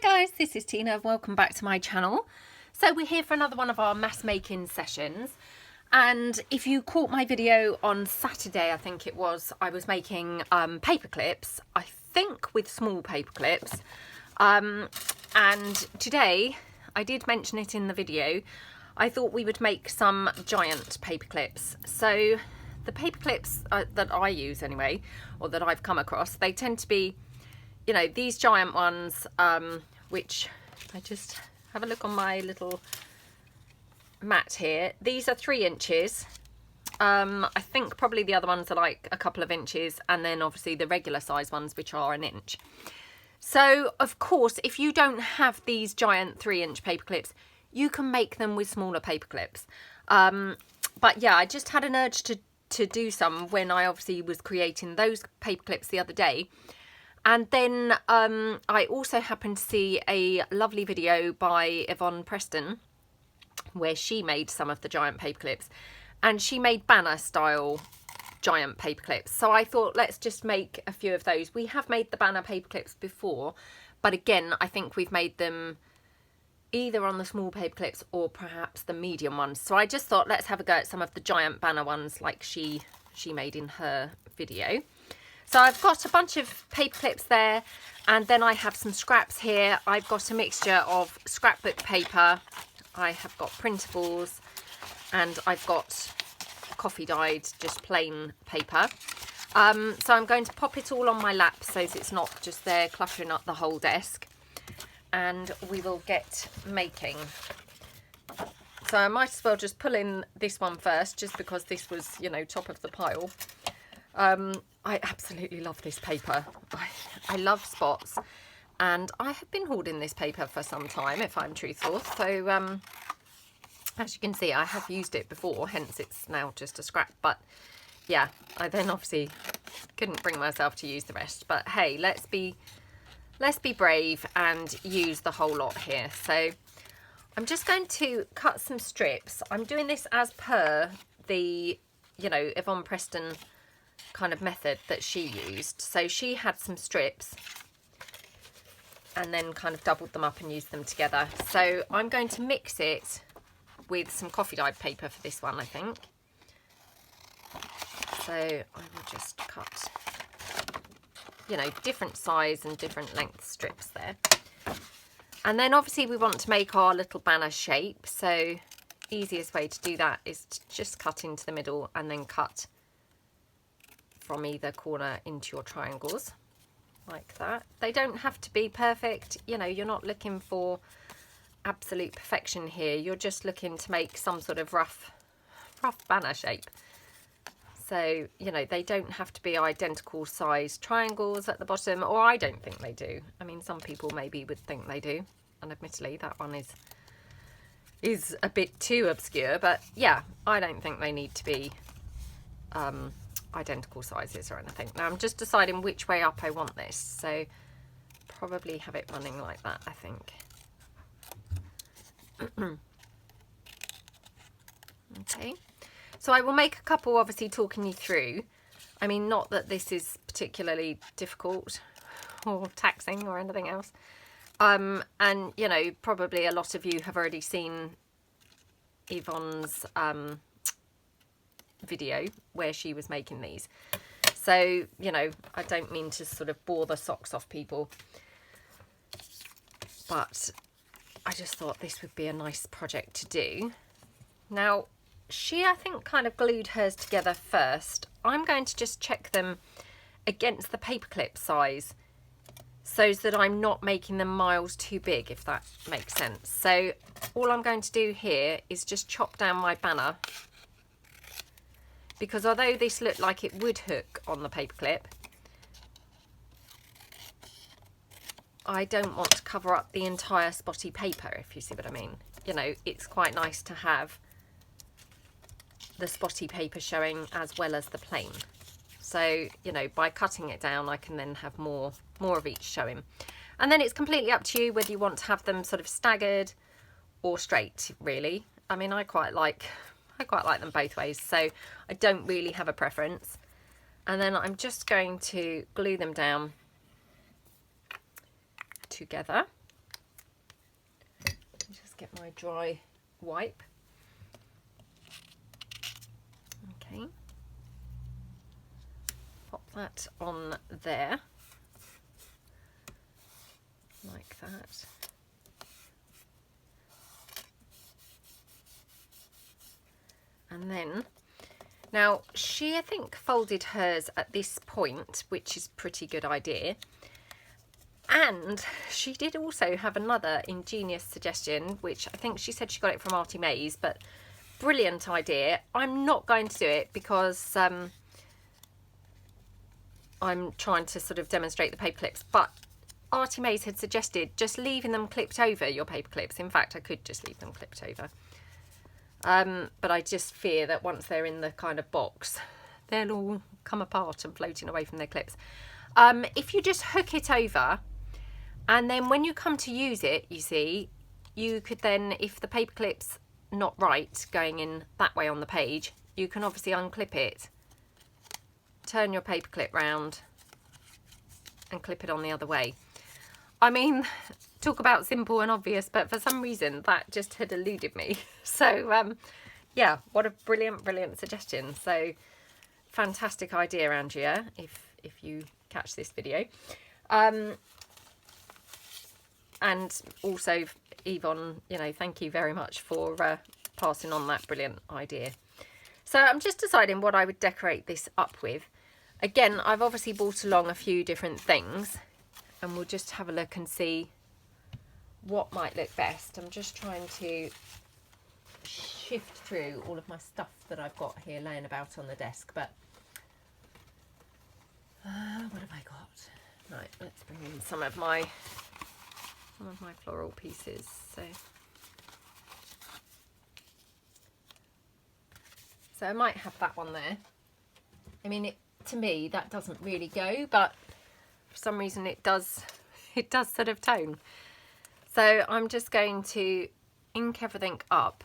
Hi guys, this is Tina. Welcome back to my channel. So we're here for another one of our mass making sessions, and if you caught my video on Saturday, I think it was, I was making paper clips, I think with small paper clips, and today I did mention it in the video. I thought we would make some giant paper clips. So the paper clips that I use anyway, or that I've come across, they tend to be, you know, these giant ones, which I just have a look on my little mat here. These are 3 inches. I think probably the other ones are like a couple of inches, and then obviously the regular size ones, which are 1 inch. So of course, if you don't have these giant 3-inch paper clips, you can make them with smaller paper clips. But yeah, I just had an urge to do some when I obviously was creating those paper clips the other day. And then I also happened to see a lovely video by Yvonne Preston where she made some of the giant paper clips, and she made banner style giant paper clips. So I thought, let's just make a few of those. We have made the banner paper clips before, but again, I think we've made them either on the small paper clips or perhaps the medium ones. So I just thought, let's have a go at some of the giant banner ones like she made in her video. So I've got a bunch of paper clips there, and then I have some scraps here. I've got a mixture of scrapbook paper, I have got printables, and I've got coffee dyed, just plain paper. So I'm going to pop it all on my lap so that it's not just there cluttering up the whole desk, and we will get making. So I might as well just pull in this one first, just because this was, you know, top of the pile. I absolutely love this paper. I love spots, and I have been hoarding this paper for some time, if I'm truthful. So as you can see, I have used it before, hence it's now just a scrap. But yeah, I then obviously couldn't bring myself to use the rest. But hey, let's be brave and use the whole lot here. So I'm just going to cut some strips. I'm doing this as per the, you know, Yvonne Preston kind of method that she used. So she had some strips and then kind of doubled them up and used them together. So I'm going to mix it with some coffee dyed paper for this one, I think. So I will just cut, you know, different size and different length strips there. And then obviously we want to make our little banner shape. So easiest way to do that is to just cut into the middle and then cut from either corner into your triangles like that. They don't have to be perfect, you know, you're not looking for absolute perfection here. You're just looking to make some sort of rough banner shape. So, you know, they don't have to be identical size triangles at the bottom, or I don't think they do. I mean, some people maybe would think they do, and admittedly that one is a bit too obscure, but yeah, I don't think they need to be identical sizes or anything. Now I'm just deciding which way up I want this, so probably have it running like that, I think. Okay, so I will make a couple, obviously talking you through. I mean, not that this is particularly difficult or taxing or anything else, and you know, probably a lot of you have already seen Yvonne's video where she was making these. So, you know, I don't mean to sort of bore the socks off people, but I just thought this would be a nice project to do. Now, she, I think, kind of glued hers together first. I'm going to just check them against the paperclip size so that I'm not making them miles too big, if that makes sense. So all I'm going to do here is just chop down my banner, because although this looked like it would hook on the paperclip, I don't want to cover up the entire spotty paper, if you see what I mean. You know, it's quite nice to have the spotty paper showing as well as the plain. So, you know, by cutting it down, I can then have more of each showing. And then it's completely up to you whether you want to have them sort of staggered or straight, really. I mean, I quite like them both ways, so I don't really have a preference. And then I'm just going to glue them down together. get my dry wipe. Okay. Pop that on there. Like that. And then, now she, I think, folded hers at this point, which is a pretty good idea. And she did also have another ingenious suggestion, which I think she said she got it from Artie Mays, but brilliant idea. I'm not going to do it because I'm trying to sort of demonstrate the paper clips, but Artie Mays had suggested just leaving them clipped over your paper clips. In fact, I could just leave them clipped over. But I just fear that once they're in the kind of box, they'll all come apart and floating away from their clips. If you just hook it over, and then when you come to use it, you see, you could then, if the paper clip's not right, going in that way on the page, you can obviously unclip it, turn your paper clip round, and clip it on the other way. I mean, talk about simple and obvious, but for some reason that just had eluded me. So yeah, what a brilliant suggestion. So fantastic idea, Andrea, if you catch this video. And also Yvonne, you know, thank you very much for passing on that brilliant idea. So I'm just deciding what I would decorate this up with. Again, I've obviously brought along a few different things, and we'll just have a look and see what might look best. I'm just trying to shift through all of my stuff that I've got here laying about on the desk, but what have I got? Right, let's bring in some of my floral pieces. So I might have that one there. I mean, to me that doesn't really go, but for some reason it does sort of tone. So I'm just going to ink everything up.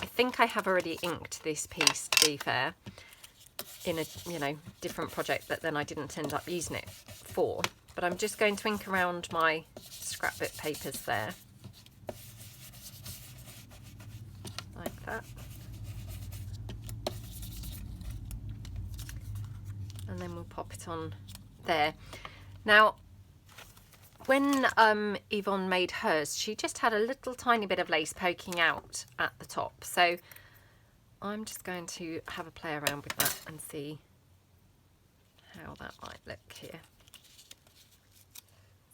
I think I have already inked this piece, to be fair, in a, you know, different project that then I didn't end up using it for. But I'm just going to ink around my scrapbook papers there, like that. And then we'll pop it on there. Now, when Yvonne made hers, she just had a little tiny bit of lace poking out at the top. So I'm just going to have a play around with that and see how that might look here.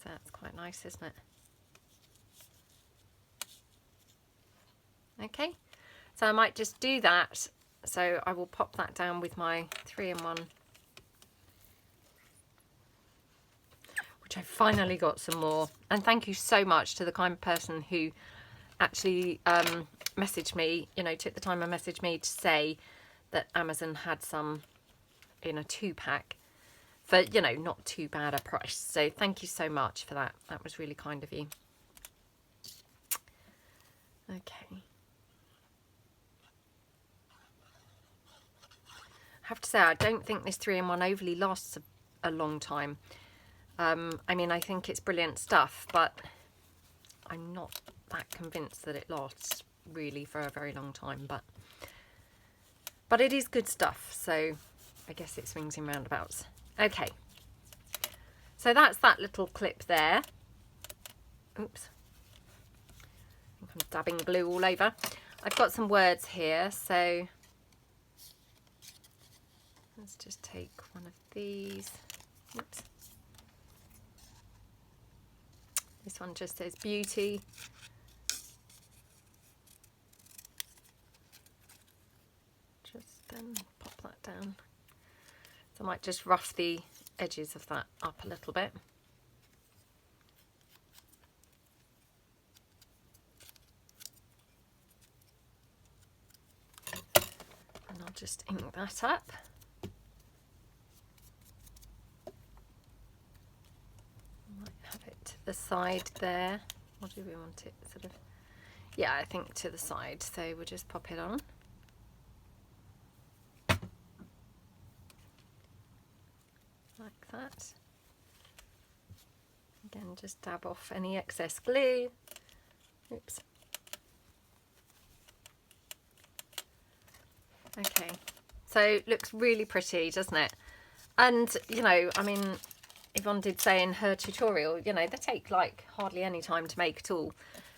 So that's quite nice, isn't it? Okay, so I might just do that. So I will pop that down with my 3-in-1, which I finally got some more. And thank you so much to the kind person who actually messaged me, you know, took the time and messaged me to say that Amazon had some in a 2-pack for, you know, not too bad a price. So thank you so much for that. That was really kind of you. Okay. I have to say, I don't think this 3-in-1 overly lasts a long time. I mean, I think it's brilliant stuff, but I'm not that convinced that it lasts really for a very long time. But it is good stuff, so I guess it swings in roundabouts. Okay, so that's that little clip there. Oops, I think I'm dabbing glue all over. I've got some words here, so let's just take one of these. Oops. This one just says beauty. Just pop that down. So I might just rough the edges of that up a little bit. And I'll just ink that up. Might have it to the side there. Or do we want it sort of? Yeah, I think to the side. So we'll just pop it on. Like that. Again, just dab off any excess glue Oops. Okay, so looks really pretty, doesn't it? And, you know, I mean, Yvonne did say in her tutorial, you know, they take like hardly any time to make at all,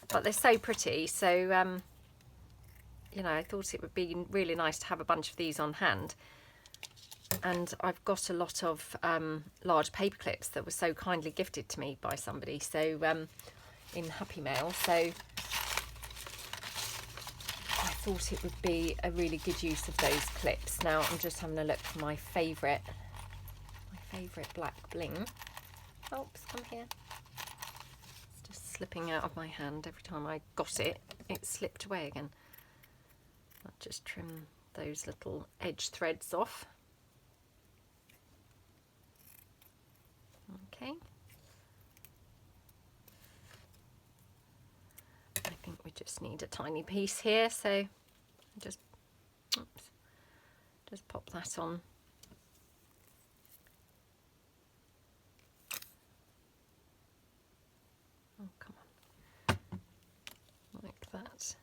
but they're so pretty. So, you know, I thought it would be really nice to have a bunch of these on hand. And I've got a lot of large paper clips that were so kindly gifted to me by somebody, so in Happy Mail. So I thought it would be a really good use of those clips. Now I'm just having a look for my favourite black bling. Oops, come here. It's just slipping out of my hand every time I got it. It slipped away again. I'll just trim those little edge threads off. Okay. I think we just need a tiny piece here, so just pop that on. Oh, come on. Like that.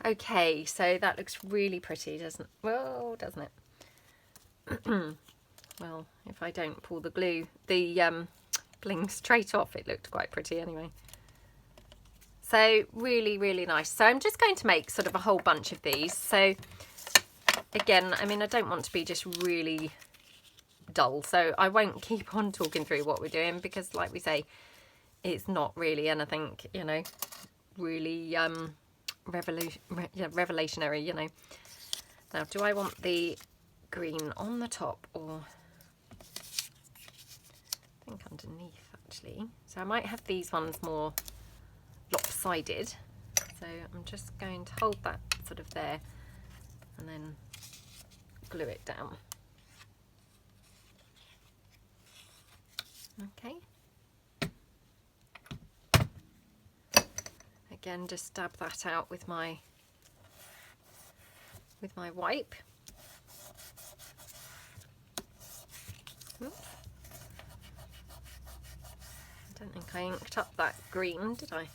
Okay, so that looks really pretty, doesn't it? Well, doesn't it? Well, if I don't pull the glue, the bling straight off, it looked quite pretty anyway. So really, really nice. So I'm just going to make sort of a whole bunch of these. So again, I mean, I don't want to be just really dull, so I won't keep on talking through what we're doing, because like we say, it's not really anything, you know, really revelationary, you know. Now, do I want the green on the top, or I think underneath actually? So I might have these ones more lopsided, so I'm just going to hold that sort of there and then glue it down. Okay. Again, just dab that out with my wipe. Oops. I don't think I inked up that green, did I?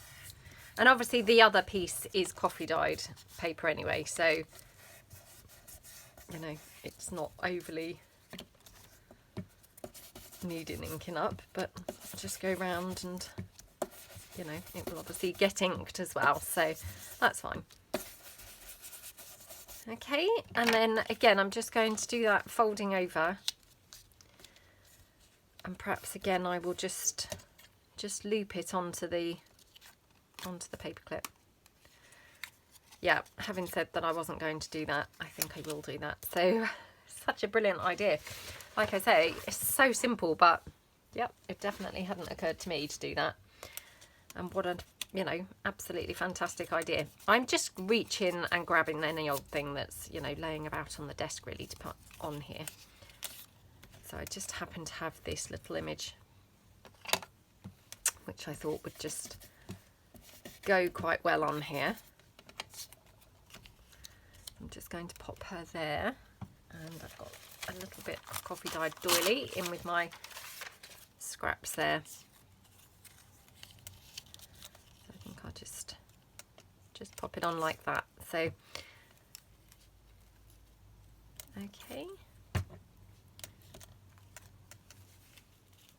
And obviously the other piece is coffee dyed paper anyway, so, you know, it's not overly needing inking up, but I'll just go round and, you know, it will obviously get inked as well, so that's fine. Okay, and then again, I'm just going to do that folding over, and perhaps again I will just loop it onto the paper clip. Yeah, having said that I wasn't going to do that, I think I will do that. So such a brilliant idea. Like I say, it's so simple, but yep, it definitely hadn't occurred to me to do that. And what a, you know, absolutely fantastic idea. I'm just reaching and grabbing any old thing that's, you know, laying about on the desk really to put on here. So I just happen to have this little image, which I thought would just go quite well on here. I'm just going to pop her there, and I've got a little bit of coffee dyed doily in with my scraps there. So I think I'll just pop it on like that. So okay,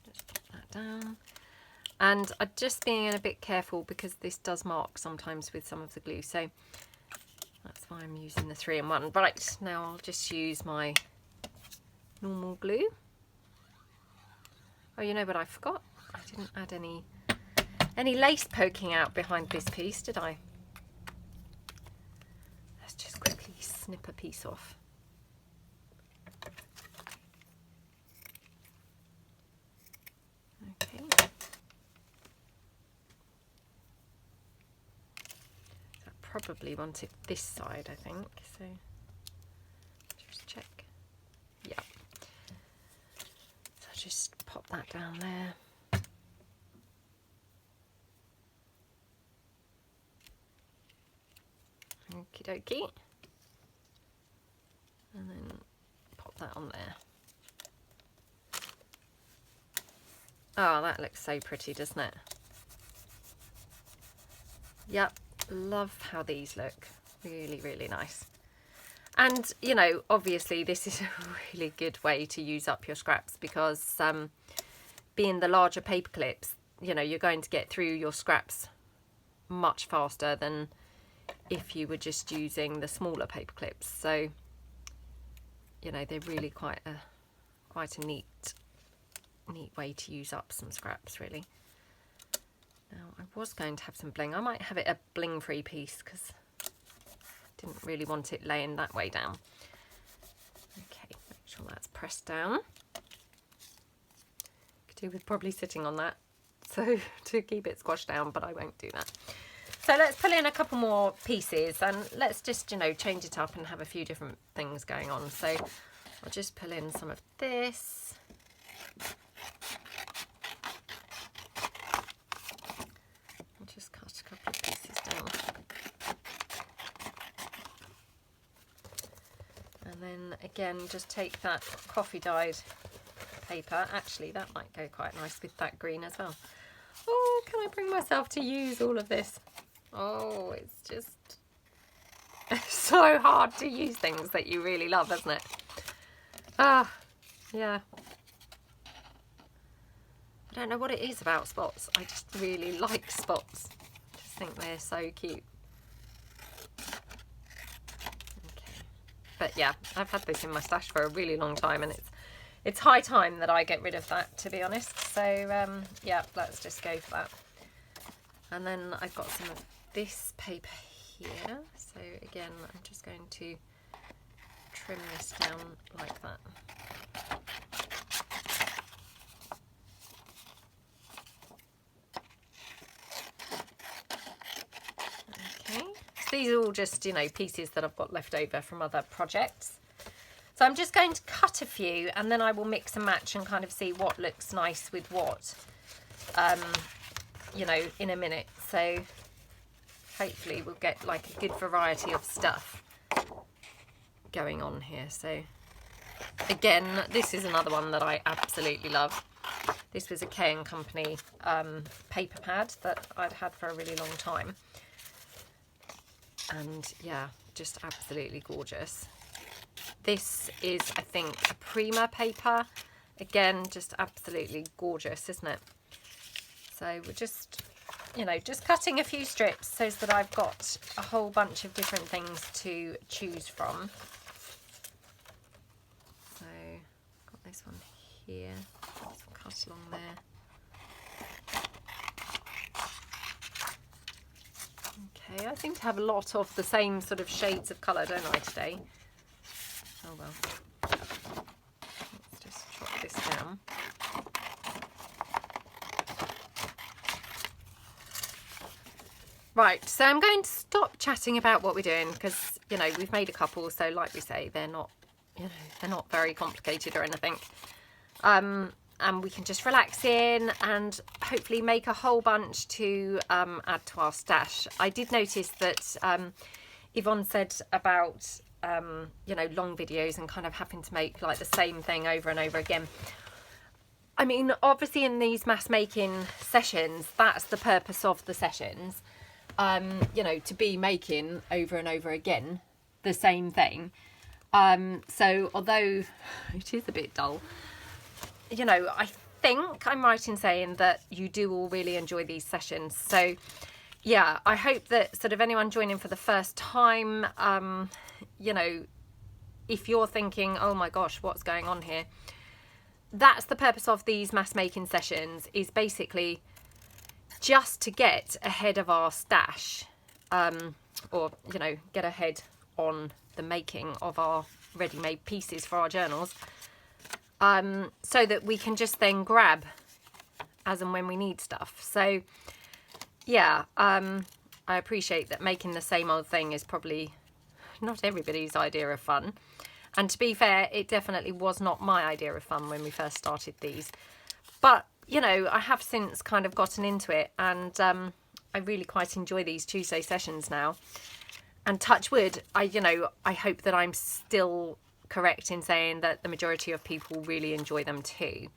just pop that down. And I'm just being a bit careful because this does mark sometimes with some of the glue, so that's why I'm using the 3-in-1. Right, now I'll just use my normal glue. Oh, you know what I forgot? I didn't add any lace poking out behind this piece, did I? Let's just quickly snip a piece off. Okay. Probably want it this side, I think, so just check. Yeah, so just pop that down there. Okie dokie, and then pop that on there. Oh, that looks so pretty, doesn't it? Yep, love how these look. Really, really nice. And, you know, obviously this is a really good way to use up your scraps because being the larger paper clips, you know, you're going to get through your scraps much faster than if you were just using the smaller paper clips. So, you know, they're really quite a neat way to use up some scraps, really. Now, I was going to have some bling. I might have it a bling-free piece because I didn't really want it laying that way down. Okay, make sure that's pressed down. Could do with probably sitting on that, so to keep it squashed down, but I won't do that. So let's pull in a couple more pieces and let's just, you know, change it up and have a few different things going on. So I'll just pull in some of this. I'll just cut a couple of pieces down. And then again, just take that coffee dyed paper. Actually, that might go quite nice with that green as well. Oh, can I bring myself to use all of this? Oh, it's just so hard to use things that you really love, isn't it? Ah, yeah. I don't know what it is about spots. I just really like spots. I just think they're so cute. Okay. But yeah, I've had this in my stash for a really long time and it's high time that I get rid of that, to be honest. So yeah, let's just go for that. And then I've got some of this paper here. So again, I'm just going to trim this down like that. Okay, so these are all just, you know, pieces that I've got left over from other projects. So I'm just going to cut a few and then I will mix and match and kind of see what looks nice with what, you know, in a minute. So hopefully we'll get like a good variety of stuff going on here. So again, this is another one that I absolutely love. This was a K & Company paper pad that I'd had for a really long time. And yeah, just absolutely gorgeous. This is, I think, a Prima paper. Again, just absolutely gorgeous, isn't it? So we're just, you know, just cutting a few strips so that I've got a whole bunch of different things to choose from. So, got this one here, cut along there. Okay, I seem to have a lot of the same sort of shades of colour, don't I, today? Oh well. Let's just chop this down. Right, so I'm going to stop chatting about what we're doing because, you know, we've made a couple, so like we say, they're not, you know, they're not very complicated or anything. And we can just relax in and hopefully make a whole bunch to add to our stash. I did notice that Yvonne said about, you know, long videos and kind of having to make like the same thing over and over again. I mean, obviously in these mass making sessions, that's the purpose of the sessions. You know, to be making over and over again the same thing. So although it is a bit dull, you know, I think I'm right in saying that you do all really enjoy these sessions. So yeah, I hope that sort of anyone joining for the first time, you know, if you're thinking, oh my gosh, what's going on here? That's the purpose of these mass making sessions, is basically just to get ahead of our stash, or, you know, get ahead on the making of our ready-made pieces for our journals, so that we can just then grab as and when we need stuff. So yeah, I appreciate that making the same old thing is probably not everybody's idea of fun. And to be fair, it definitely was not my idea of fun when we first started these. But, you know, I have since kind of gotten into it, and I really quite enjoy these Tuesday sessions now. And touch wood, I hope that I'm still correct in saying that the majority of people really enjoy them too.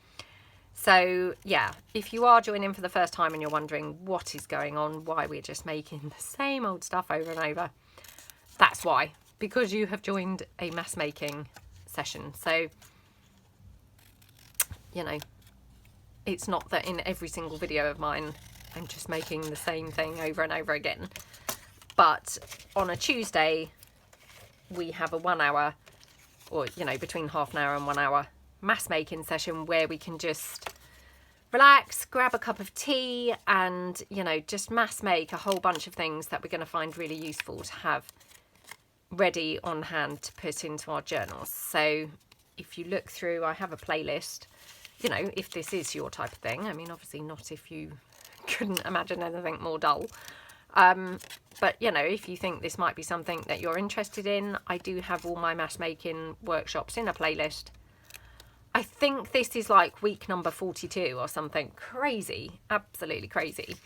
So yeah, if you are joining for the first time and you're wondering what is going on, why we're just making the same old stuff over and over, that's why, because you have joined a mass making session. So, you know, it's not that in every single video of mine I'm just making the same thing over and over again. But on a Tuesday, we have a 1 hour, or, you know, between half an hour and 1 hour mass making session where we can just relax, grab a cup of tea, and, you know, just mass make a whole bunch of things that we're going to find really useful to have ready on hand to put into our journals. So if you look through, I have a playlist, you know, if this is your type of thing. I mean, obviously not if you couldn't imagine anything more dull. But, you know, if you think this might be something that you're interested in, I do have all my mass making workshops in a playlist. I think this is like week number 42 or something crazy, absolutely crazy.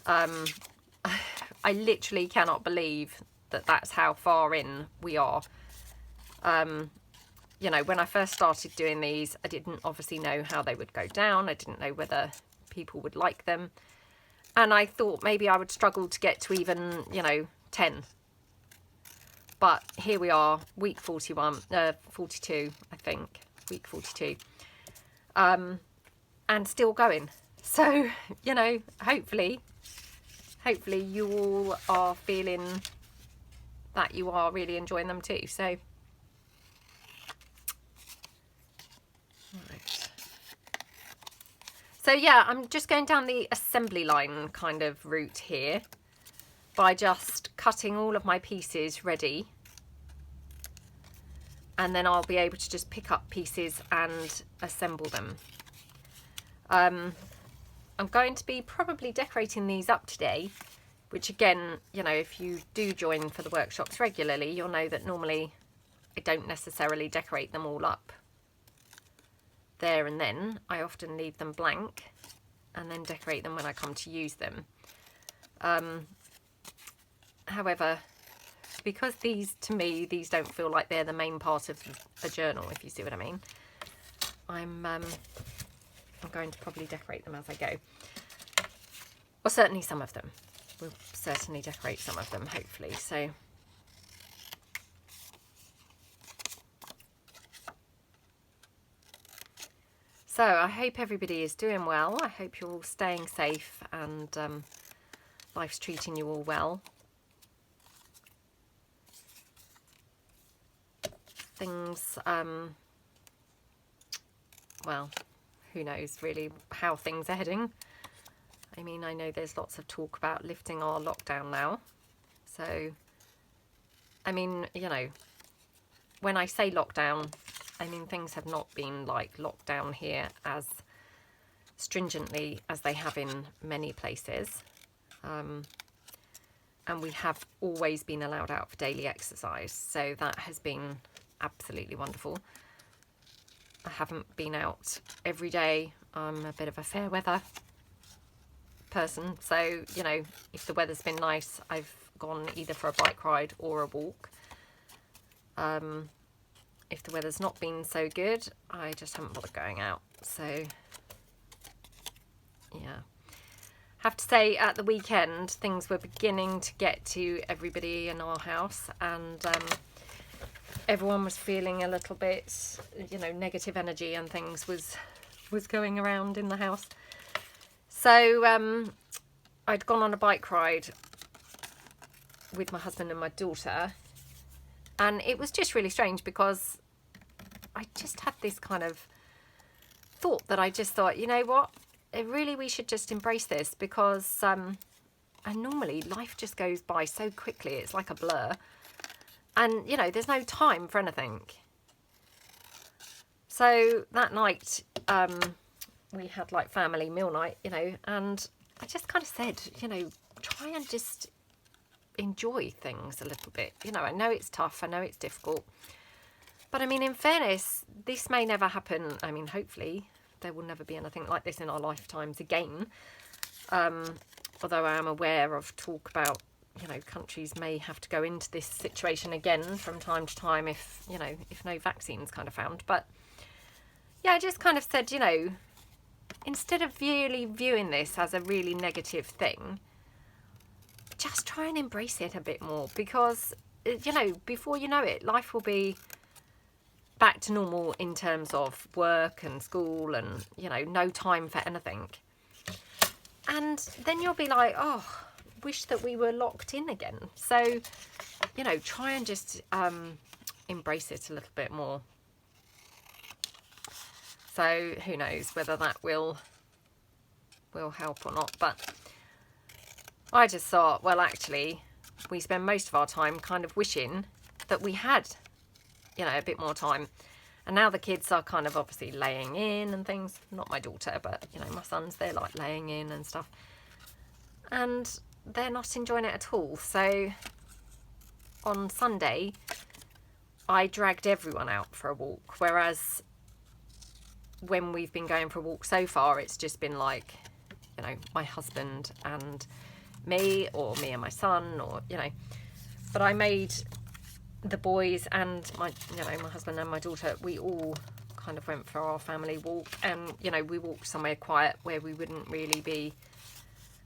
I literally cannot believe that that's how far in we are. You know, when I first started doing these, I didn't obviously know how they would go down. I didn't know whether people would like them. And I thought maybe I would struggle to get to even, you know, 10. But here we are, week 42, I think, week 42. And still going. So, you know, hopefully you all are feeling that you are really enjoying them too. So, right. So yeah, I'm just going down the assembly line kind of route here by just cutting all of my pieces ready. And then I'll be able to just pick up pieces and assemble them. I'm going to be probably decorating these up today, which again, you know, if you do join for the workshops regularly, you'll know that normally I don't necessarily decorate them all up there and then. I often leave them blank and then decorate them when I come to use them. However, because these, to me, these don't feel like they're the main part of a journal, if you see what I mean, I'm going to probably decorate them as I go. Or certainly some of them. We'll certainly decorate some of them, hopefully. So I hope everybody is doing well. I hope you're all staying safe and life's treating you all well. Things, well, who knows really how things are heading. I mean, I know there's lots of talk about lifting our lockdown now. So, I mean, you know, when I say lockdown, I mean, things have not been like lockdown here as stringently as they have in many places. And we have always been allowed out for daily exercise. So that has been absolutely wonderful. I haven't been out every day. I'm a bit of a fair weather person. So, you know, if the weather's been nice, I've gone either for a bike ride or a walk. If the weather's not been so good, I just haven't bothered going out. So, yeah. Have to say, at the weekend, things were beginning to get to everybody in our house, and everyone was feeling a little bit, you know, negative energy and things was going around in the house. So I'd gone on a bike ride with my husband and my daughter, and it was just really strange because I just had this kind of thought that I just thought, you know what, we should just embrace this, because and normally life just goes by so quickly, it's like a blur, and, you know, there's no time for anything. So that night we had like family meal night, you know, and I just kind of said, you know, try and just enjoy things a little bit. You know, I know it's tough, I know it's difficult, but I mean, in fairness, this may never happen. I mean, hopefully there will never be anything like this in our lifetimes again. Although I am aware of talk about, you know, countries may have to go into this situation again from time to time if, you know, if no vaccine's kind of found. But yeah, I just kind of said, you know, instead of really viewing this as a really negative thing, just try and embrace it a bit more, because, you know, before you know it, life will be back to normal in terms of work and school and, you know, no time for anything. And then you'll be like, oh, wish that we were locked in again. So, you know, try and just embrace it a little bit more. So who knows whether that will help or not. But I just thought, well, actually, we spend most of our time kind of wishing that we had, you know, a bit more time. And now the kids are kind of obviously laying in and things. Not my daughter, but, you know, my sons, they're like laying in and stuff. And they're not enjoying it at all. So on Sunday, I dragged everyone out for a walk. Whereas when we've been going for a walk so far, it's just been like, you know, my husband and me, or me and my son, or, you know. But I made the boys and my, you know, my husband and my daughter, we all kind of went for our family walk. And, you know, we walked somewhere quiet where we wouldn't really be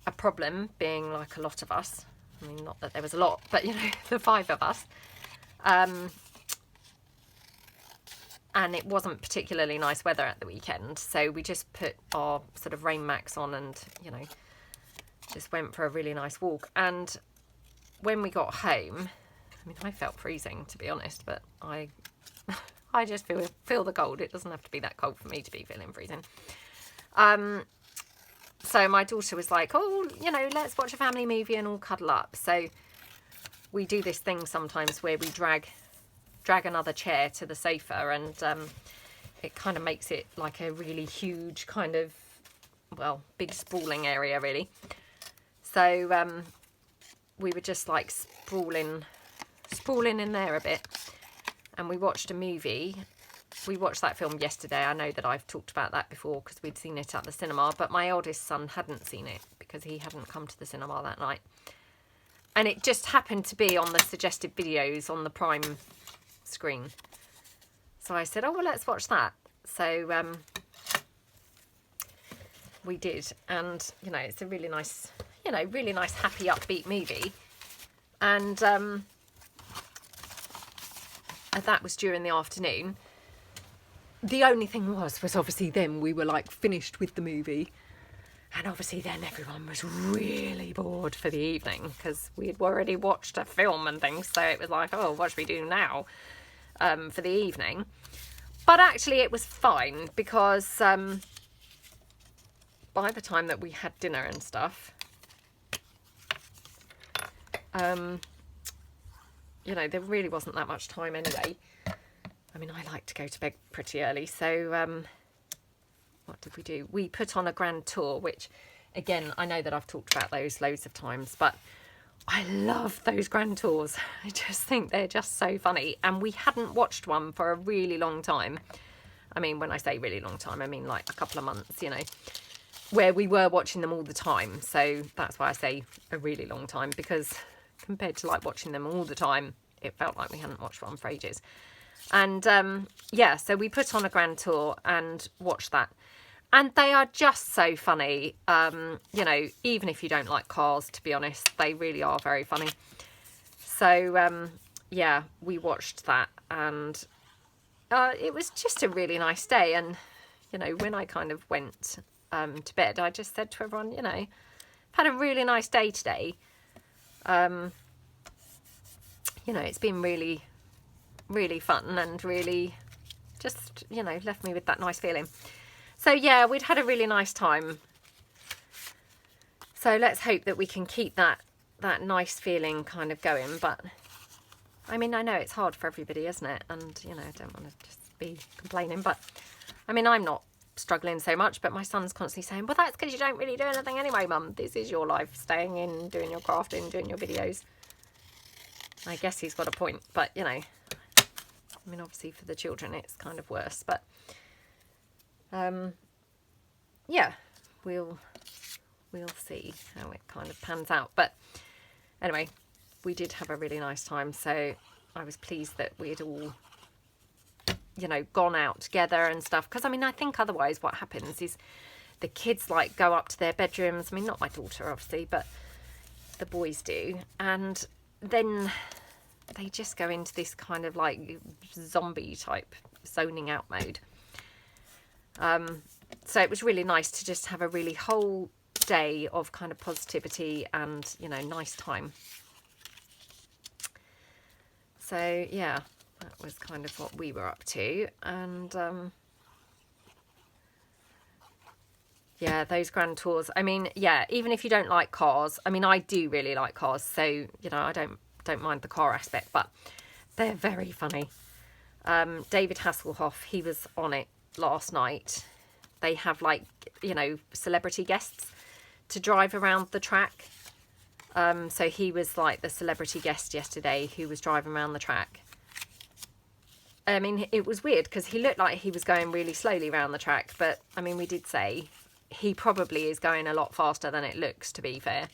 a problem, being like a lot of us. I mean, not that there was a lot, but, you know, the 5 of us. And it wasn't particularly nice weather at the weekend, so we just put our sort of rain macs on and, you know, just went for a really nice walk. And when we got home, I mean, I felt freezing, to be honest, but I just feel the cold. It doesn't have to be that cold for me to be feeling freezing. So my daughter was like, oh, you know, let's watch a family movie and all cuddle up. So we do this thing sometimes where we drag another chair to the sofa, and it kind of makes it like a really huge kind of, well, big sprawling area really. So we were just like sprawling in there a bit, and we watched a movie. We watched that film yesterday. I know that I've talked about that before because we'd seen it at the cinema, but my oldest son hadn't seen it because he hadn't come to the cinema that night. And it just happened to be on the suggested videos on the Prime screen. So I said, oh, well, let's watch that. So we did. And, you know, it's a really nice, you know, really nice, happy, upbeat movie. And that was during the afternoon. The only thing was obviously then we were like finished with the movie. And obviously then everyone was really bored for the evening because we had already watched a film and things. So it was like, oh, what should we do now for the evening? But actually it was fine because by the time that we had dinner and stuff, you know, there really wasn't that much time anyway. I mean, I like to go to bed pretty early. So what did we do? We put on a grand tour, which, again, I know that I've talked about those loads of times, but I love those grand tours. I just think they're just so funny. And we hadn't watched one for a really long time. I mean, when I say really long time, I mean like a couple of months, you know, where we were watching them all the time. So that's why I say a really long time, because compared to like watching them all the time, it felt like we hadn't watched one for ages. And yeah, so we put on a grand tour and watched that. And they are just so funny. You know, even if you don't like cars, to be honest, they really are very funny. So yeah, we watched that, and it was just a really nice day. And, you know, when I kind of went to bed, I just said to everyone, you know, I've had a really nice day today. You know, it's been really, really fun and really just, you know, left me with that nice feeling. So yeah, we'd had a really nice time. So let's hope that we can keep that nice feeling kind of going. But I mean, I know it's hard for everybody, isn't it? And, you know, I don't want to just be complaining, but I mean, I'm not struggling so much, but my son's constantly saying, well, that's because you don't really do anything anyway, Mum. This is your life, staying in, doing your crafting, doing your videos. I guess he's got a point, but, you know, I mean, obviously for the children it's kind of worse, but yeah, we'll see how it kind of pans out. But anyway, we did have a really nice time, so I was pleased that we had all, you know, gone out together and stuff, because I mean, I think otherwise what happens is the kids like go up to their bedrooms. I mean, not my daughter obviously, but the boys do, and then they just go into this kind of like zombie type zoning out mode. So it was really nice to just have a really whole day of kind of positivity and, you know, nice time. So yeah, that was kind of what we were up to. And yeah, those grand tours. I mean, yeah, even if you don't like cars, I mean, I do really like cars, so, you know, I don't mind the car aspect, but they're very funny. David Hasselhoff, he was on it last night. They have, like, you know, celebrity guests to drive around the track. So he was like the celebrity guest yesterday who was driving around the track. I mean, it was weird because he looked like he was going really slowly around the track, but I mean, we did say he probably is going a lot faster than it looks, to be fair.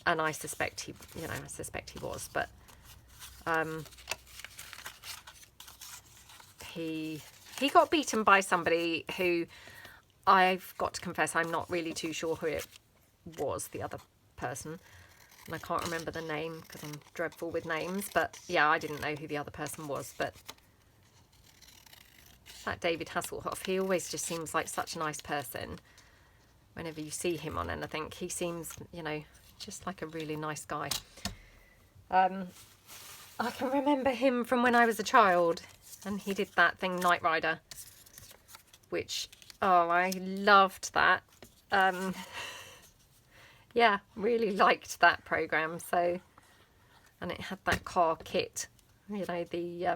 And I suspect he, you know, I suspect he was, but he got beaten by somebody who, I've got to confess, I'm not really too sure who it was, the other person. And I can't remember the name because I'm dreadful with names. But yeah, I didn't know who the other person was. But that David Hasselhoff, he always just seems like such a nice person. Whenever you see him on anything, he seems, you know, just like a really nice guy. I can remember him from when I was a child. And he did that thing, Knight Rider, which, oh, I loved that. Yeah, really liked that programme. So, and it had that car kit, you know, the,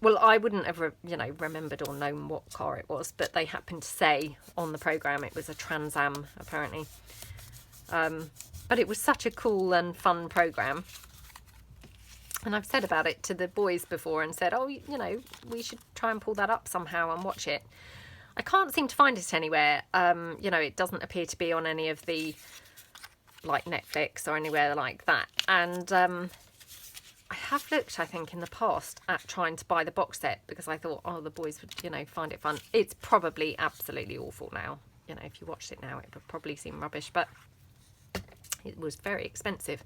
well, I wouldn't have, you know, remembered or known what car it was, but they happened to say on the programme it was a Trans Am, apparently. But it was such a cool and fun programme. And I've said about it to the boys before and said, oh, you know, we should try and pull that up somehow and watch it. I can't seem to find it anywhere. You know, it doesn't appear to be on any of the, like, Netflix or anywhere like that. And I have looked, I think, in the past at trying to buy the box set because I thought, oh, the boys would, you know, find it fun. It's probably absolutely awful now. You know, if you watched it now, it would probably seem rubbish, but it was very expensive.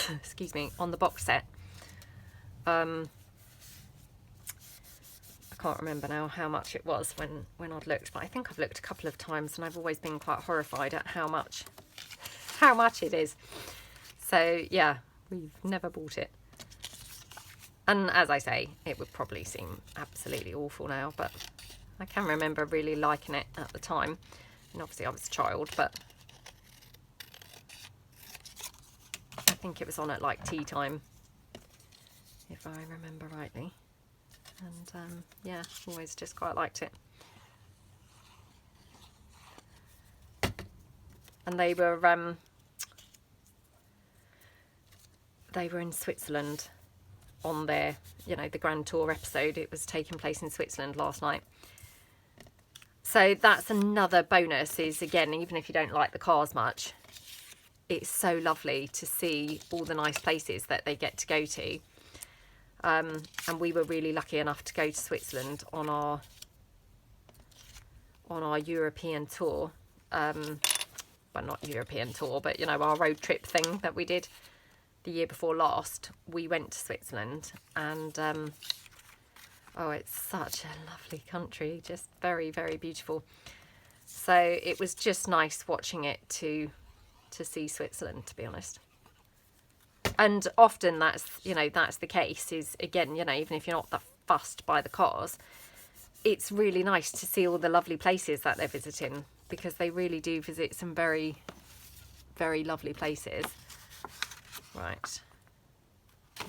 Excuse me, on the box set. I can't remember now how much it was when I'd looked, but I think I've looked a couple of times and I've always been quite horrified at how much it is. So yeah, we've never bought it. And as I say, it would probably seem absolutely awful now, but I can remember really liking it at the time. And obviously I was a child, but I think it was on at like tea time, if I remember rightly. And yeah, always just quite liked it. And they were in Switzerland on their, you know, the Grand Tour episode. It was taking place in Switzerland last night. So that's another bonus, is again, even if you don't like the cars much, it's so lovely to see all the nice places that they get to go to. And we were really lucky enough to go to Switzerland on our European tour. Well, not European tour, but, you know, our road trip thing that we did the year before last. We went to Switzerland, and oh, it's such a lovely country, just very, very beautiful. So it was just nice watching it to see Switzerland, to be honest. And often that's, you know, that's the case, is, again, you know, even if you're not that fussed by the cars, it's really nice to see all the lovely places that they're visiting, because they really do visit some very, very lovely places. Right.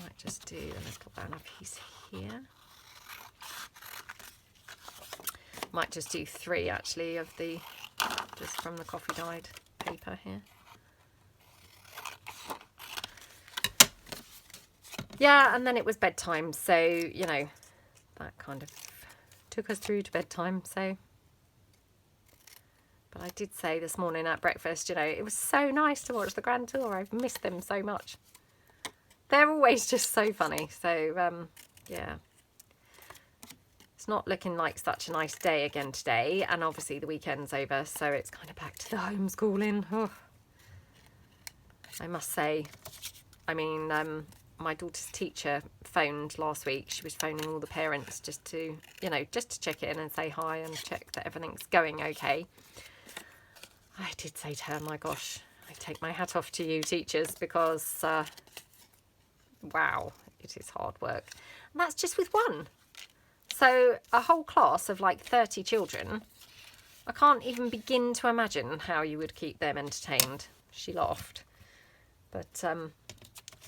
Might just do a little banner piece here. Might just do 3 actually of the, just from the coffee dyed paper here. Yeah, and then it was bedtime, so, you know, that kind of took us through to bedtime, so. But I did say this morning at breakfast, you know, it was so nice to watch the Grand Tour. I've missed them so much. They're always just so funny, so, yeah. It's not looking like such a nice day again today, and obviously the weekend's over, so it's kind of back to the homeschooling. Oh. I must say, I mean, my daughter's teacher phoned last week. She was phoning all the parents just to, you know, just to check in and say hi and check that everything's going okay. I did say to her, my gosh, I take my hat off to you teachers, because, wow, it is hard work. And that's just with one. So a whole class of like 30 children, I can't even begin to imagine how you would keep them entertained. She laughed. But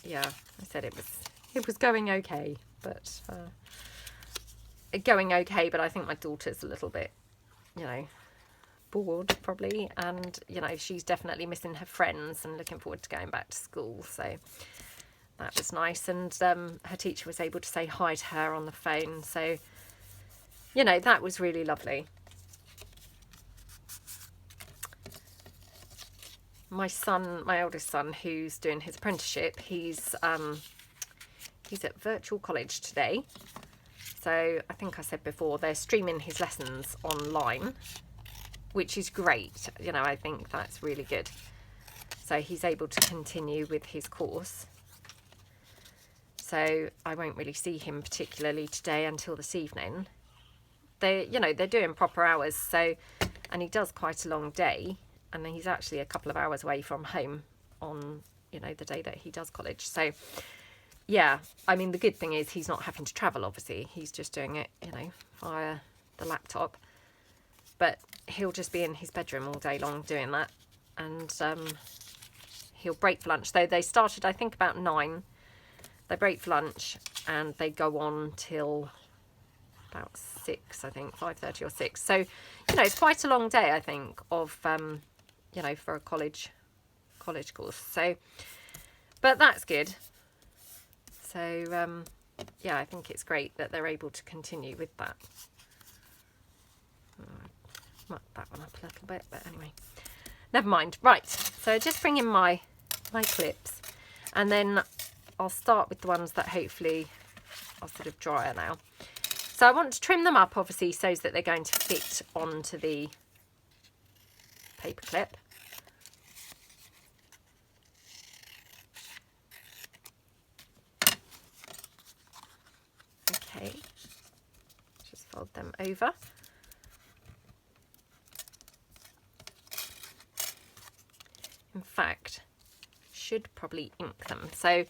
yeah, I said it was going okay, but going okay. But I think my daughter's a little bit, you know, bored probably, and you know, she's definitely missing her friends and looking forward to going back to school. So that was nice, and her teacher was able to say hi to her on the phone. So you know, that was really lovely. My son, my eldest son, who's doing his apprenticeship, he's at virtual college today. So I think I said before, they're streaming his lessons online, which is great. You know, I think that's really good. So he's able to continue with his course. So I won't really see him particularly today until this evening. You know, they're doing proper hours. So, and he does quite a long day. And he's actually a couple of hours away from home on, you know, the day that he does college. So, yeah, I mean, the good thing is he's not having to travel, obviously. He's just doing it, you know, via the laptop. But he'll just be in his bedroom all day long doing that. And he'll break for lunch. So they started, I think, about 9. They break for lunch and they go on till about 6, I think, 5:30 or 6. So, you know, it's quite a long day, I think, of... you know, for a college course. So, but that's good. So, yeah, I think it's great that they're able to continue with that. Muck that one up a little bit, but anyway, never mind. Right, so just bring in my clips, and then I'll start with the ones that hopefully are sort of drier now. So I want to trim them up, obviously, so that they're going to fit onto the paper clip. Okay, just fold them over. In fact, should probably ink them. So I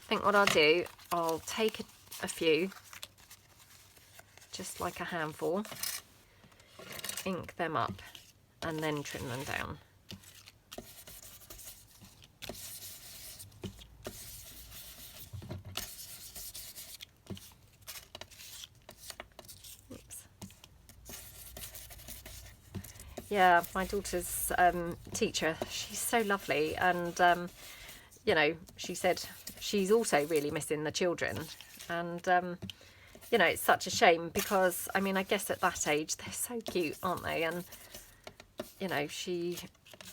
think what I'll do, I'll take a few, just like a handful, ink them up, and then trim them down. Oops. Yeah, my daughter's teacher, she's so lovely, and you know, she said she's also really missing the children, and you know, it's such a shame because, I mean, I guess at that age they're so cute, aren't they? And you know, she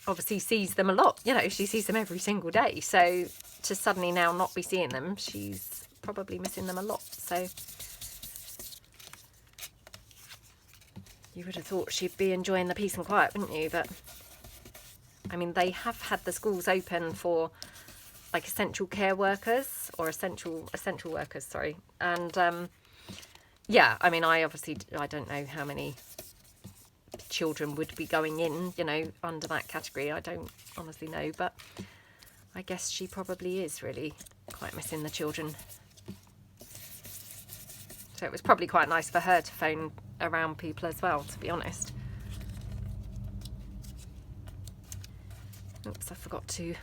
obviously sees them a lot. You know, she sees them every single day. So to suddenly now not be seeing them, she's probably missing them a lot. So you would have thought she'd be enjoying the peace and quiet, wouldn't you? But I mean, they have had the schools open for like essential care workers, or essential workers, sorry. And yeah, I mean, I don't know how many children would be going in, you know, under that category. I don't honestly know, but I guess she probably is really quite missing the children. So it was probably quite nice for her to phone around people as well, to be honest. Oops, I forgot to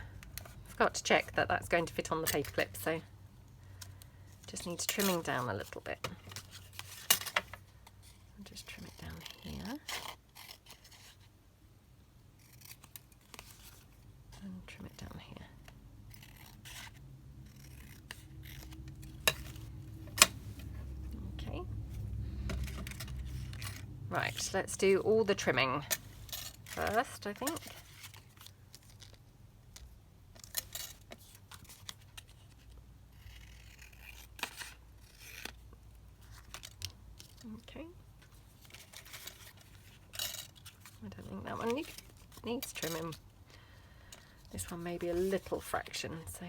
check that that's going to fit on the paper clip, so just needs trimming down a little bit. I'll just trim it down here. And trim it down here. Okay. Right, let's do all the trimming first, I think. Okay. I don't think that one needs trimming. This one may be a little fraction, so.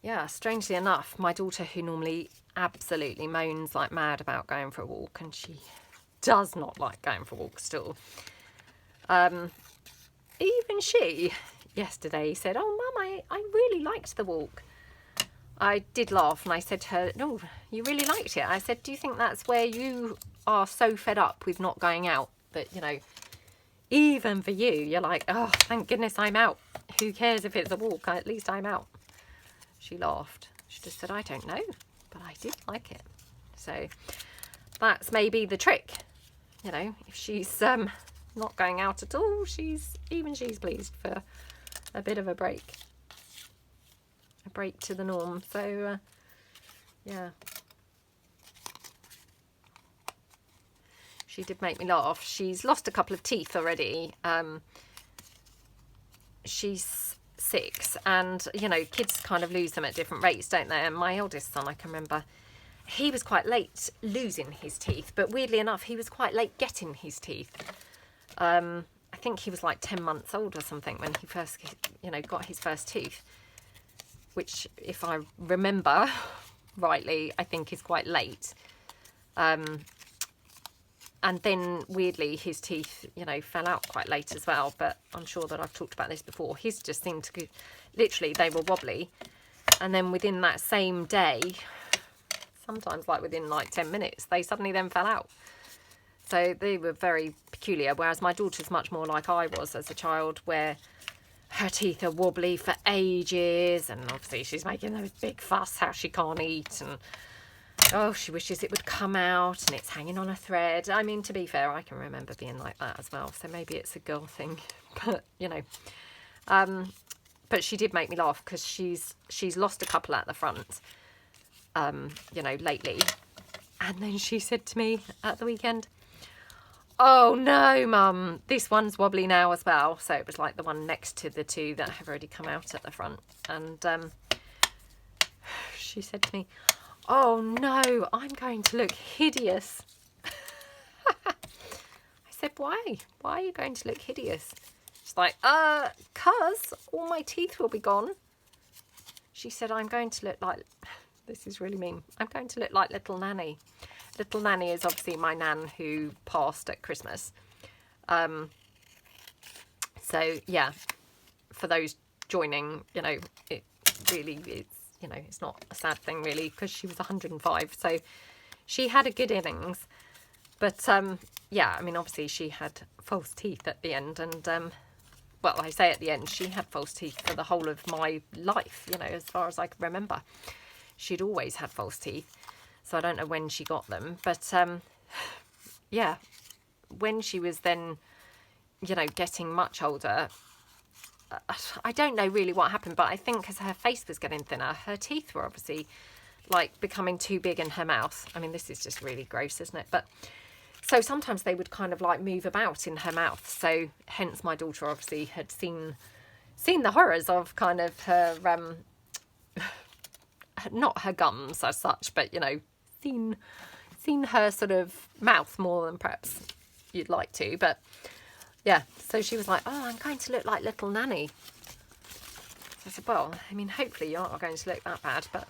Yeah, strangely enough, my daughter, who normally absolutely moans like mad about going for a walk, and she does not like going for walks at all. Even she yesterday said, "Oh, Mum, I really liked the walk." I did laugh and I said to her, "No, you really liked it." I said, "Do you think that's where you are so fed up with not going out that, you know, even for you, you're like, oh, thank goodness I'm out. Who cares if it's a walk? At least I'm out." She laughed. She just said, "I don't know, but I did like it." So that's maybe the trick. You know, if she's not going out at all, she's pleased for a bit of a break to the norm. So yeah, she did make me laugh. She's lost a couple of teeth already. She's 6, and you know, kids kind of lose them at different rates, don't they? And my eldest son, I can remember, he was quite late losing his teeth, but weirdly enough, he was quite late getting his teeth. I think he was like 10 months old or something when he first, you know, got his first tooth, which, if I remember rightly, I think is quite late. And then weirdly, his teeth, you know, fell out quite late as well. But I'm sure that I've talked about this before. His just seemed to go, literally, they were wobbly. And then within that same day, sometimes like within like 10 minutes, they suddenly then fell out. So they were very peculiar. Whereas my daughter's much more like I was as a child, where her teeth are wobbly for ages. And obviously she's making those big fuss how she can't eat. And oh, she wishes it would come out and it's hanging on a thread. I mean, to be fair, I can remember being like that as well. So maybe it's a girl thing, but you know. But she did make me laugh because she's lost a couple at the front, you know, lately. And then she said to me at the weekend, "Oh no, Mum, this one's wobbly now as well." So it was like the one next to the two that have already come out at the front. And she said to me, "Oh no, I'm going to look hideous." I said, "Why? Why are you going to look hideous?" She's like, 'cause all my teeth will be gone." She said, "I'm going to look like," this is really mean, "I'm going to look like little Nanny." Little Nanny is obviously my nan who passed at Christmas. So yeah, for those joining, you know, it really is, you know, it's not a sad thing really, because she was 105, so she had a good innings. But yeah, I mean, obviously she had false teeth at the end, and well, I say at the end, she had false teeth for the whole of my life, you know, as far as I can remember. She'd always had false teeth, so I don't know when she got them. But yeah, when she was then, you know, getting much older, I don't know really what happened, but I think as her face was getting thinner, her teeth were obviously like becoming too big in her mouth. I mean, this is just really gross, isn't it? But so sometimes they would kind of like move about in her mouth. So hence my daughter obviously had seen the horrors of kind of her, not her gums as such, but, you know, seen her sort of mouth more than perhaps you'd like to. But yeah, so she was like, "Oh, I'm going to look like little Nanny." I said, "Well, I mean, hopefully you're not going to look that bad," but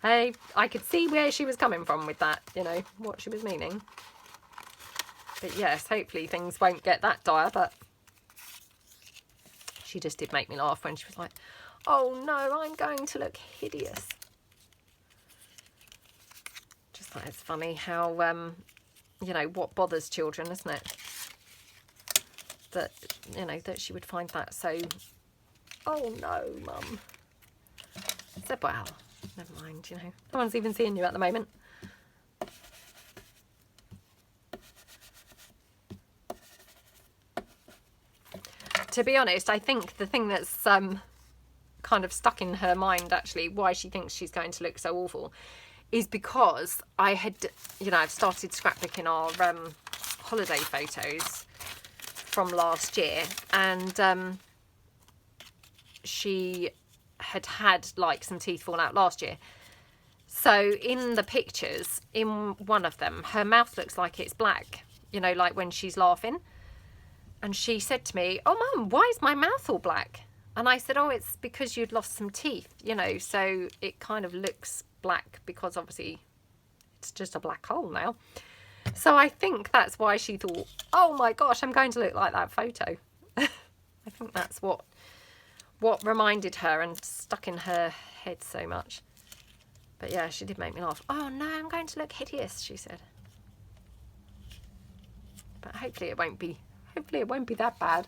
hey, I could see where she was coming from with that, you know, what she was meaning. But yes, hopefully things won't get that dire, but she just did make me laugh when she was like, "Oh no, I'm going to look hideous." Just thought it's funny how, you know, what bothers children, isn't it? That, you know, that she would find that so, "Oh no, Mum." I said, "Well, never mind, you know, no one's even seeing you at the moment." To be honest, I think the thing that's kind of stuck in her mind, actually, why she thinks she's going to look so awful, is because I had, you know, I've started scrapbooking our holiday photos from last year, and she had like some teeth fall out last year. So in the pictures, in one of them, her mouth looks like it's black, you know, like when she's laughing. And she said to me, "Oh, Mum, why is my mouth all black?" And I said, "Oh, it's because you'd lost some teeth, you know, so it kind of looks black because obviously it's just a black hole now." So I think that's why she thought, "Oh my gosh, I'm going to look like that photo." I think that's what reminded her and stuck in her head so much. But yeah, she did make me laugh. "Oh no, I'm going to look hideous," she said. But hopefully it won't be that bad.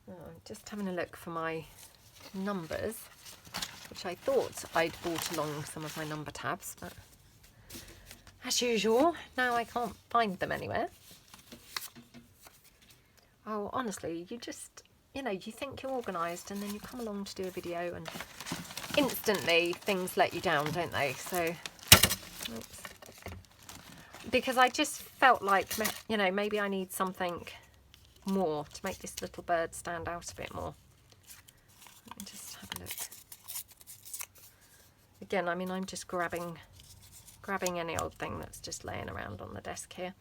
Oh, I'm just having a look for my numbers, which I thought I'd brought along some of my number tabs, but as usual, now I can't find them anywhere. Oh, honestly, you just, you know, you think you're organised and then you come along to do a video and instantly things let you down, don't they? So, oops. Because I just felt like, you know, maybe I need something more to make this little bird stand out a bit more. Let me just have a look. Again, I mean, I'm just grabbing any old thing that's just laying around on the desk here.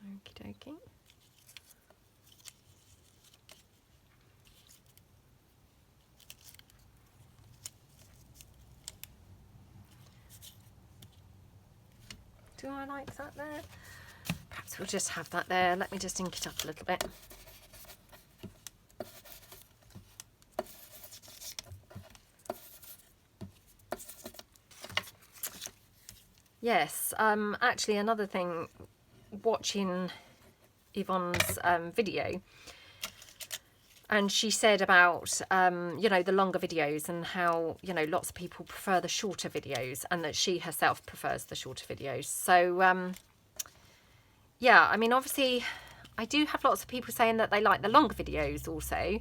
Okie dokie. Do I like that there? Perhaps we'll just have that there. Let me just ink it up a little bit. Yes, actually another thing, watching Yvonne's video, and she said about, you know, the longer videos and how, you know, lots of people prefer the shorter videos and that she herself prefers the shorter videos. So, yeah, I mean, obviously, I do have lots of people saying that they like the longer videos also.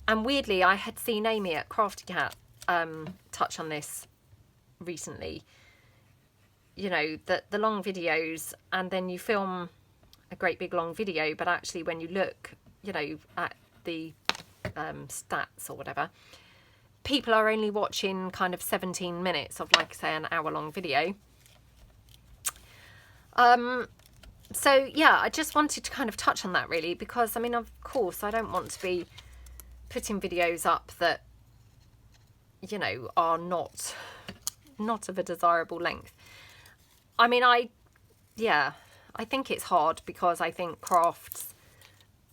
And weirdly, I had seen Amy at Crafty Cat touch on this recently. You know, that the long videos, and then you film a great big long video, but actually when you look, you know, at the stats or whatever, people are only watching kind of 17 minutes of, like, say, an hour-long video. So yeah, I just wanted to kind of touch on that really, because I mean, of course, I don't want to be putting videos up that, you know, are not of a desirable length. I mean, I think it's hard because I think crafts,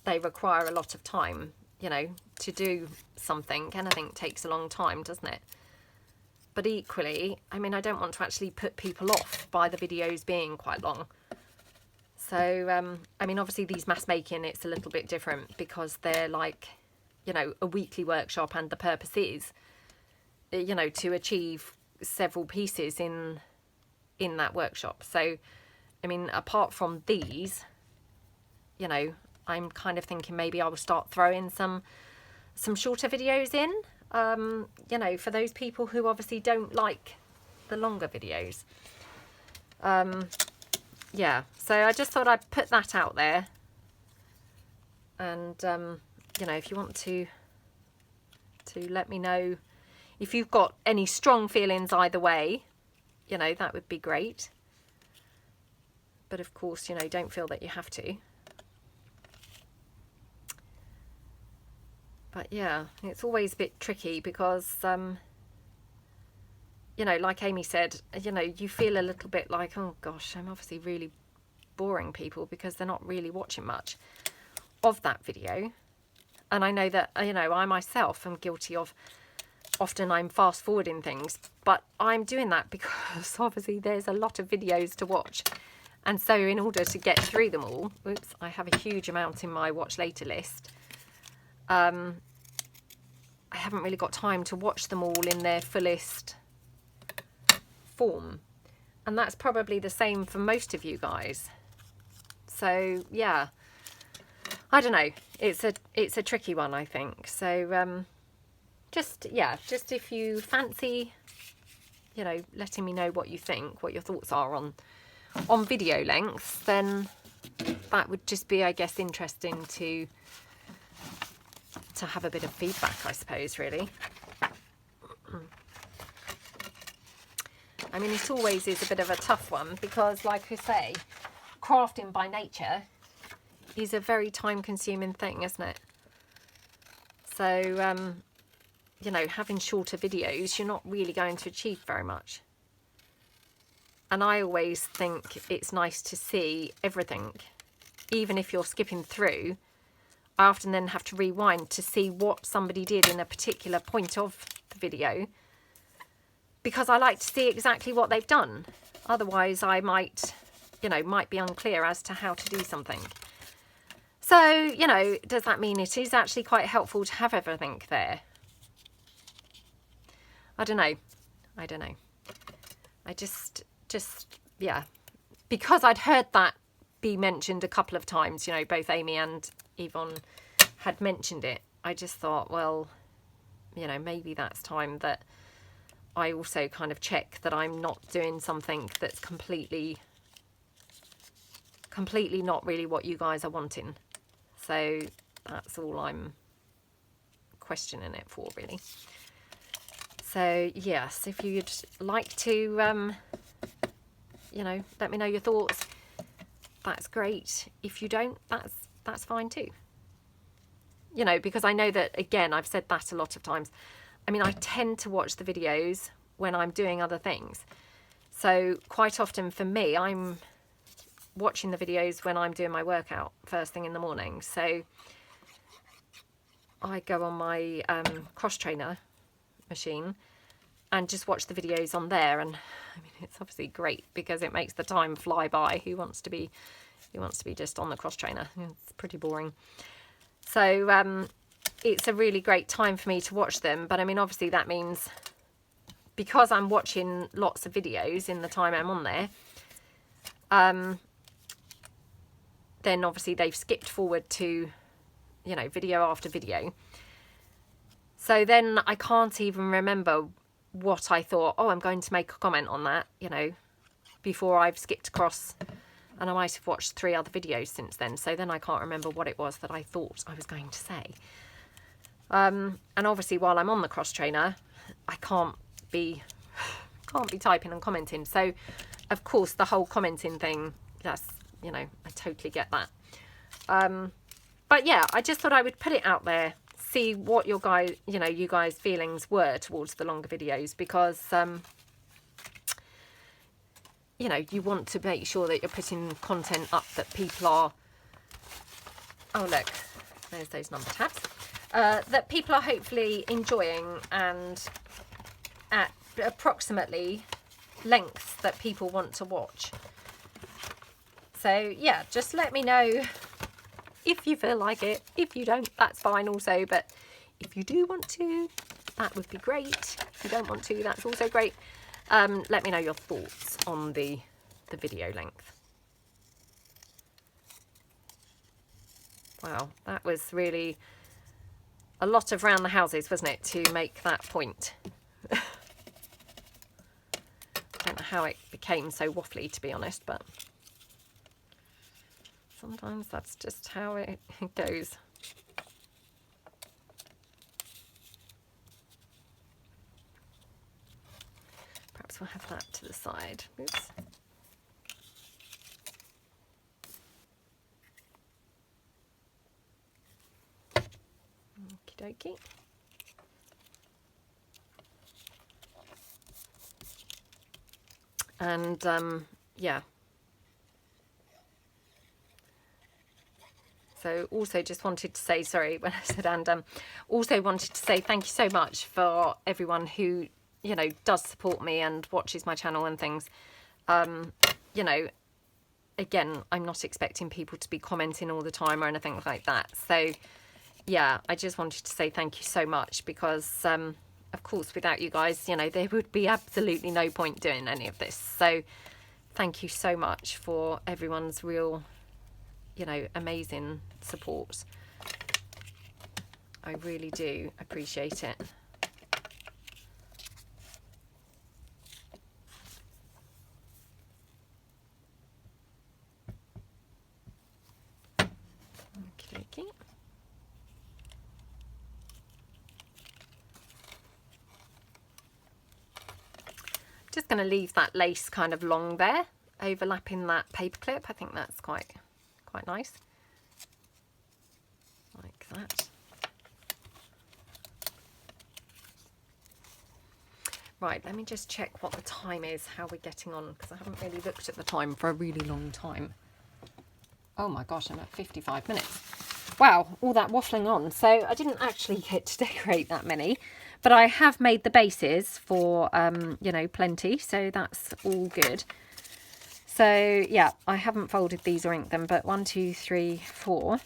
they require a lot of time, you know, to do something. Anything takes a long time, doesn't it? But equally, I mean, I don't want to actually put people off by the videos being quite long. So, I mean, obviously these mass making, it's a little bit different because they're like, you know, a weekly workshop, and the purpose is, you know, to achieve several pieces in that workshop. So, I mean, apart from these, you know, I'm kind of thinking maybe I will start throwing some shorter videos in, you know, for those people who obviously don't like the longer videos. Yeah, so I just thought I'd put that out there. And, you know, if you want to let me know if you've got any strong feelings either way, you know, that would be great. But of course, you know, don't feel that you have to. But yeah, it's always a bit tricky because, you know, like Amy said, you know, you feel a little bit like, oh gosh, I'm obviously really boring people because they're not really watching much of that video. And I know that, you know, I myself am guilty of, often I'm fast forwarding things, but I'm doing that because obviously there's a lot of videos to watch. And so in order to get through them all, oops, I have a huge amount in my watch later list. I haven't really got time to watch them all in their fullest form. And that's probably the same for most of you guys. So yeah, I don't know, it's a tricky one, I think. So just if you fancy, you know, letting me know what you think, what your thoughts are on video lengths, then that would just be, I guess, interesting to have a bit of feedback, I suppose, really. I mean, it always is a bit of a tough one because, like I say, crafting by nature is a very time-consuming thing, isn't it? So, you know, having shorter videos, you're not really going to achieve very much. And I always think it's nice to see everything, even if you're skipping through. I often then have to rewind to see what somebody did in a particular point of the video, because I like to see exactly what they've done. Otherwise, I might be unclear as to how to do something. So, you know, does that mean it is actually quite helpful to have everything there? I don't know. I just, yeah. Because I'd heard that be mentioned a couple of times, you know, both Amy and Yvonne had mentioned it. I just thought, well, you know, maybe that's time that I also kind of check that I'm not doing something that's completely not really what you guys are wanting. So that's all I'm questioning it for, really. So yes, if you'd like to, you know, let me know your thoughts, that's great. If you don't, that's fine too. You know, because I know that, again, I've said that a lot of times. I mean, I tend to watch the videos when I'm doing other things. So quite often for me, I'm watching the videos when I'm doing my workout first thing in the morning. So I go on my cross trainer machine and just watch the videos on there. And I mean, it's obviously great because it makes the time fly by. Who wants to be just on the cross trainer? It's pretty boring. So it's a really great time for me to watch them. But I mean, obviously that means because I'm watching lots of videos in the time I'm on there, then obviously they've skipped forward to, you know, video after video. So then I can't even remember what I thought, oh, I'm going to make a comment on that, you know, before I've skipped across. And I might have watched 3 other videos since then. So then I can't remember what it was that I thought I was going to say. And obviously while I'm on the cross trainer, I can't be typing and commenting. So of course the whole commenting thing, that's, you know, I totally get that. But yeah, I just thought I would put it out there, see what you guys' feelings were towards the longer videos, because you know, you want to make sure that you're putting content up that people are, oh look, there's those number tabs, that people are hopefully enjoying, and at approximately lengths that people want to watch. So yeah, just let me know if you feel like it. If you don't, that's fine also, but if you do want to, that would be great. If you don't want to, that's also great. Let me know your thoughts on the video length. Wow, that was really a lot of round the houses, wasn't it, to make that point? I don't know how it became so waffly, to be honest, but sometimes that's just how it goes. Perhaps we'll have that to the side. Oops. Okie dokie. And yeah. So also just wanted to say, sorry when I said also wanted to say thank you so much for everyone who, you know, does support me and watches my channel and things. You know, again, I'm not expecting people to be commenting all the time or anything like that. So yeah, I just wanted to say thank you so much, because of course without you guys, you know, there would be absolutely no point doing any of this. So thank you so much for everyone's real you know, amazing support. I really do appreciate it. Okey-dokey. Just going to leave that lace kind of long there, overlapping that paper clip. I think that's quite nice, like that. Right, let me just check what the time is, how we're getting on, because I haven't really looked at the time for a really long time. Oh my gosh, I'm at 55 minutes. Wow, all that waffling on. So I didn't actually get to decorate that many, but I have made the bases for, you know, plenty. So that's all good. So yeah, I haven't folded these or inked them, but 1, 2, 3, 4.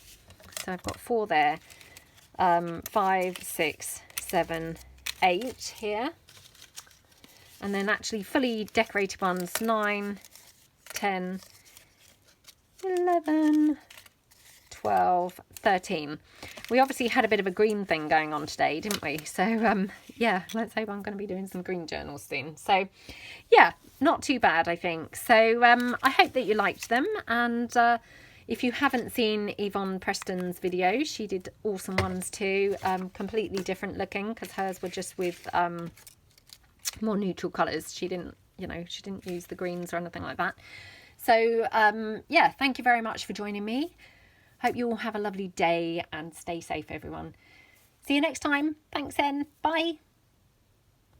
So I've got 4 there. 5, 6, 7, 8 here. And then actually fully decorated ones, 9, 10, 11, 12, 13. We obviously had a bit of a green thing going on today, didn't we? So yeah, let's hope I'm going to be doing some green journals soon. So yeah, not too bad, I think. So I hope that you liked them, and if you haven't seen Yvonne Preston's video, she did awesome ones too, completely different looking, because hers were just with more neutral colours. She didn't, you know, she didn't use the greens or anything like that. So yeah, thank you very much for joining me. Hope you all have a lovely day and stay safe, everyone. See you next time. Thanks then. Bye.